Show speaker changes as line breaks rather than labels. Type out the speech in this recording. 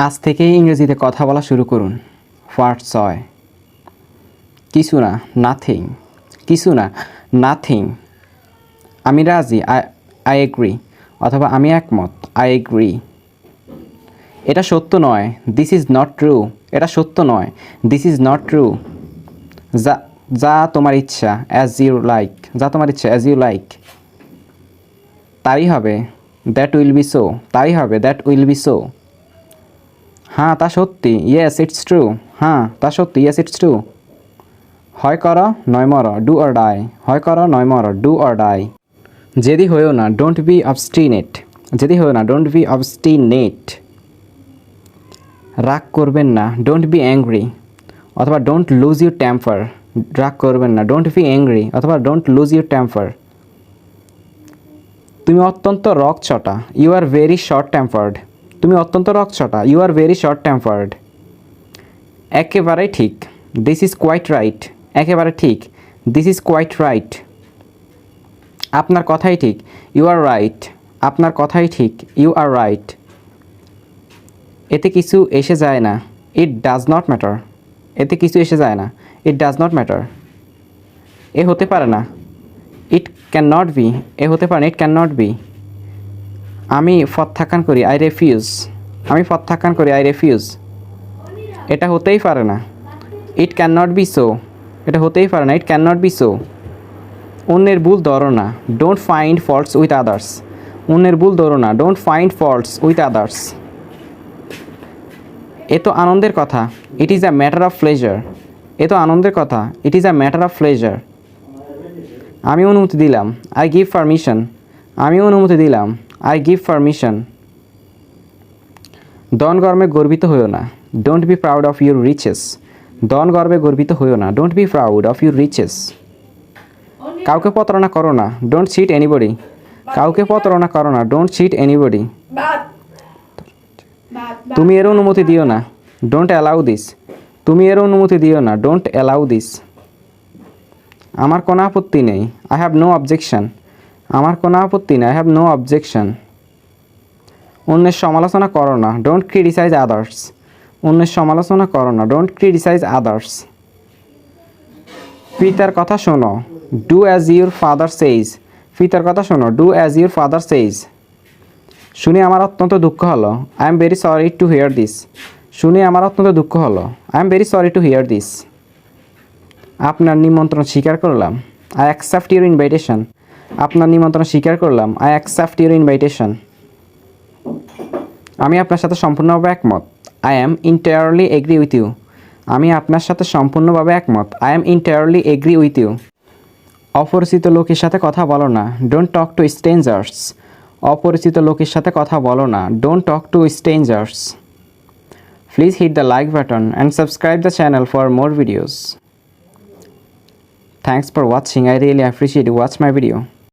আজ থেকেই ইংরেজিতে কথা বলা শুরু করুন। পার্ট 6। কিছু না, নাথিং। কিছু না, নাথিং। আমি রাজি, আই এগ্রি, অথবা আমি একমত, আই এগ্রি। এটা সত্য নয়, দিস ইজ নট ট্রু। এটা সত্য নয়, দিস ইজ নট ট্রু। যা যা তোমার ইচ্ছা, অ্যাজ ইউ লাইক। যা তোমার ইচ্ছা, অ্যাজ ইউ লাইক। তাই হবে, দ্যাট উইল বি সো। তাই হবে, দ্যাট উইল বি সো। হ্যাঁ তা সত্যি, ইয়েস ইটস ট্রু। হ্যাঁ তা সত্যি, ইয়েস ইটস ট্রু। হয় করো নয় মরো, ডু অর ডাই। হয় করো নয় মরো, ডু অর ডাই। জেদি হয়েও না, ডোন্ট বি অবস্টিনেট। জেদি হয়েও না, ডোন্ট বি অবস্টিনেট। রাগ করবেন না, ডোন্ট বি অ্যাংরি, অথবা ডোন্ট লুজ ইউর টেম্পার। রাগ করবেন না, ডোন্ট বি অ্যাংরি, অথবা ডোন্ট লুজ ইউর টেম্পার। তুমি অত্যন্ত রকচটা, you are very short tempered. তুমি অত্যন্ত রকচটা, you are very short tempered. একেবারেই ঠিক, দিস ইজ কোয়াইট রাইট। একেবারে ঠিক, দিস ইজ কোয়াইট রাইট। আপনার কথাই ঠিক, ইউ আর রাইট। আপনার কথাই ঠিক, ইউ আর রাইট। এতে কিছু এসে যায় না, ইট ডাজ নট ম্যাটার। এতে কিছু এসে যায় না, ইট ডাজ নট ম্যাটার। এ হতে পারে না, ইট ক্যান নট বি। এ হতে পারে না, ইট ক্যান নট বি। আমি প্রত্যাখ্যান করি, আই রেফিউজ। আমি প্রত্যাখ্যান করি, আই রেফিউজ। এটা হতেই পারে না, it can not be so. এটা হতেই পারে না, it can not be so. অন্যের ভুল ধরো না, don't find faults with others. অন্যের ভুল ধরো না, don't find faults with others. এ তো আনন্দের কথা, it is a matter of pleasure. এ তো আনন্দের কথা, it is a matter of pleasure. আমি অনুমতি দিলাম, আই গিভ পারমিশন। আমি অনুমতি দিলাম, আই গিভ পারমিশন। ধন গর্বে গর্বিত হইও না, don't be proud of your riches. ধন গর্বে গর্বিত হইও না, don't be proud of your riches. কাউকে প্রতারণা করো না, ডোন্ট চিট এনিবডি। কাউকে প্রতারণা করো না, ডোন্ট চিট এনিবডি। তুমি এর অনুমতি দিও না, ডোন্ট অ্যালাউ দিস। তুমি এর অনুমতি দিও না, ডোন্ট অ্যালাউ দিস। আমার কোনো আপত্তি নেই, আই হ্যাভ নো অবজেকশন। আমার কোনো আপত্তি নেই, আই হ্যাভ নো অবজেকশন। অন্যের সমালোচনা করো না, ডোন্ট ক্রিটিসাইজ আদার্স। অন্যের সমালোচনা করো না, ডোন্ট ক্রিটিসাইজ আদার্স। পিতার কথা শোনো, do as your father says. পিতার কথা শোনো, do as your father says. শুনে আমার অত্যন্ত দুঃখ হলো, I am very sorry to hear this. শুনে আমার অত্যন্ত দুঃখ হলো, I am very sorry to hear this. আপনার নিমন্ত্রণ স্বীকার করলাম, আই অ্যাকসেপ্ট ইউর ইনভাইটেশন। আপনার নিমন্ত্রণ স্বীকার করলাম, আই অ্যাকসেপ্ট ইউর ইনভাইটেশন। আমি আপনার সাথে সম্পূর্ণভাবে একমত, I am entirely agree with you. আমি আপনার সাথে সম্পূর্ণভাবে একমত, I am entirely agree with you. অপরিচিত লোকের সাথে কথা বলো না, ডোন্ট টক টু স্ট্রেঞ্জার্স। অপরিচিত লোকের সাথে কথা বলো না, don't talk to strangers. Please hit the like button and subscribe the channel for more videos. Thanks for watching. I really appreciate you watch my video.